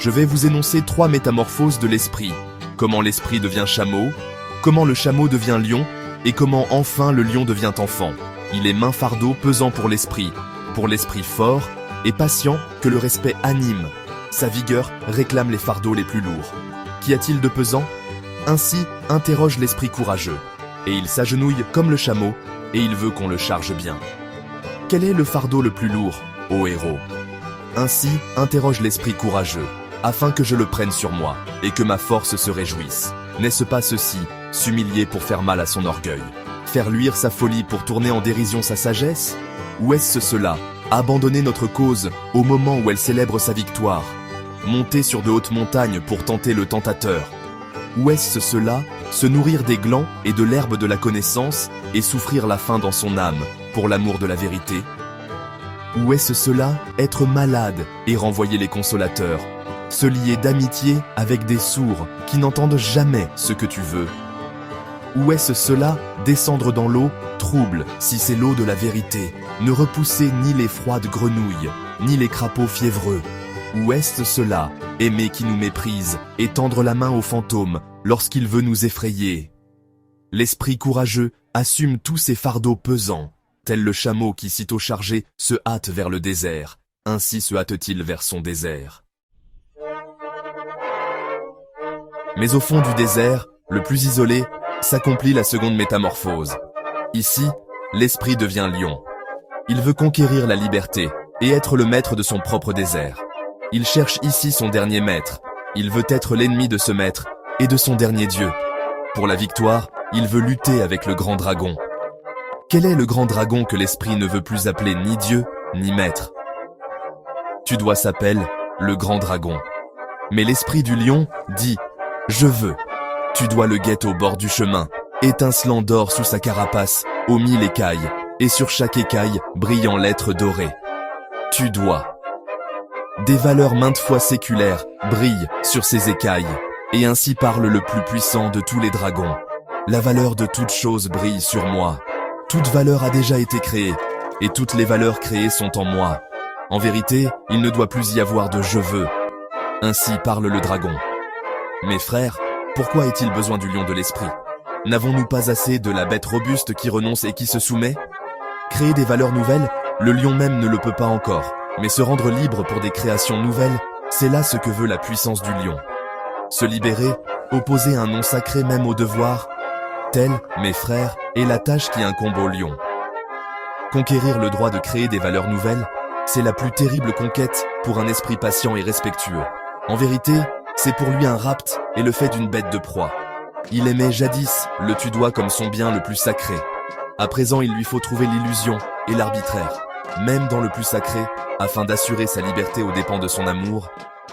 je vais vous énoncer 3 métamorphoses de l'esprit. Comment l'esprit devient chameau, comment le chameau devient lion, et comment enfin le lion devient enfant. Il est main fardeau pesant pour l'esprit fort et patient que le respect anime. Sa vigueur réclame les fardeaux les plus lourds. Qu'y a-t-il de pesant? Ainsi interroge l'esprit courageux. Et il s'agenouille comme le chameau, et il veut qu'on le charge bien. Quel est le fardeau le plus lourd, ô héros? Ainsi interroge l'esprit courageux, afin que je le prenne sur moi, et que ma force se réjouisse. N'est-ce pas ceci, s'humilier pour faire mal à son orgueil? Faire luire sa folie pour tourner en dérision sa sagesse? Ou est-ce cela, abandonner notre cause au moment où elle célèbre sa victoire? Monter sur de hautes montagnes pour tenter le tentateur? Ou est-ce cela, se nourrir des glands et de l'herbe de la connaissance et souffrir la faim dans son âme pour l'amour de la vérité? Ou est-ce cela, être malade et renvoyer les consolateurs? Se lier d'amitié avec des sourds qui n'entendent jamais ce que tu veux? Ou est-ce cela, descendre dans l'eau, trouble si c'est l'eau de la vérité, ne repousser ni les froides grenouilles, ni les crapauds fiévreux? Ou est-ce cela, aimer qui nous méprise et tendre la main au fantôme lorsqu'il veut nous effrayer? L'esprit courageux assume tous ses fardeaux pesants, tel le chameau qui sitôt chargé se hâte vers le désert, ainsi se hâte-t-il vers son désert. Mais au fond du désert, le plus isolé, s'accomplit la seconde métamorphose. Ici, l'esprit devient lion. Il veut conquérir la liberté et être le maître de son propre désert. Il cherche ici son dernier maître. Il veut être l'ennemi de ce maître et de son dernier dieu. Pour la victoire, il veut lutter avec le grand dragon. Quel est le grand dragon que l'esprit ne veut plus appeler ni dieu, ni maître? Tudois s'appelle le grand dragon. Mais l'esprit du lion dit « Je veux ». Tudois le guette au bord du chemin, étincelant d'or sous sa carapace, aux 1000 écailles, et sur chaque écaille brille en lettres dorées. Tudois. Des valeurs maintes fois séculaires brillent sur ses écailles, et ainsi parle le plus puissant de tous les dragons. La valeur de toute chose brille sur moi. Toute valeur a déjà été créée, et toutes les valeurs créées sont en moi. En vérité, il ne doit plus y avoir de « je veux ». Ainsi parle le dragon. Mes frères, pourquoi est-il besoin du lion de l'esprit? N'avons-nous pas assez de la bête robuste qui renonce et qui se soumet? Créer des valeurs nouvelles, le lion même ne le peut pas encore. Mais se rendre libre pour des créations nouvelles, c'est là ce que veut la puissance du lion. Se libérer, opposer un nom sacré même au devoir, telle, mes frères, est la tâche qui incombe au lion. Conquérir le droit de créer des valeurs nouvelles, c'est la plus terrible conquête pour un esprit patient et respectueux. En vérité, c'est pour lui un rapt et le fait d'une bête de proie. Il aimait jadis le tudois comme son bien le plus sacré. À présent, il lui faut trouver l'illusion et l'arbitraire. Même dans le plus sacré, afin d'assurer sa liberté aux dépens de son amour,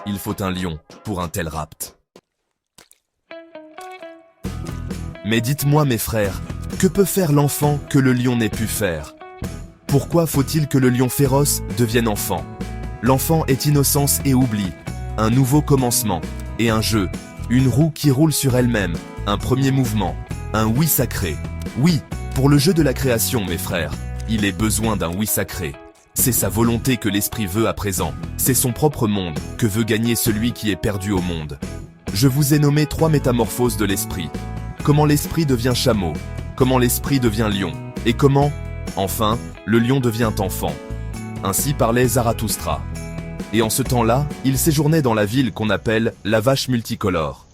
il faut un lion pour un tel rapt. Mais dites-moi, mes frères, que peut faire l'enfant que le lion n'ait pu faire? Pourquoi faut-il que le lion féroce devienne enfant? L'enfant est innocence et oubli, un nouveau commencement et un jeu, une roue qui roule sur elle-même, un premier mouvement, un oui sacré. Oui, pour le jeu de la création, mes frères, il est besoin d'un oui sacré. C'est sa volonté que l'esprit veut à présent. C'est son propre monde que veut gagner celui qui est perdu au monde. Je vous ai nommé 3 métamorphoses de l'esprit. Comment l'esprit devient chameau, comment l'esprit devient lion, et comment, enfin, le lion devient enfant. Ainsi parlait Zarathustra. Et en ce temps-là, il séjournait dans la ville qu'on appelle la vache multicolore.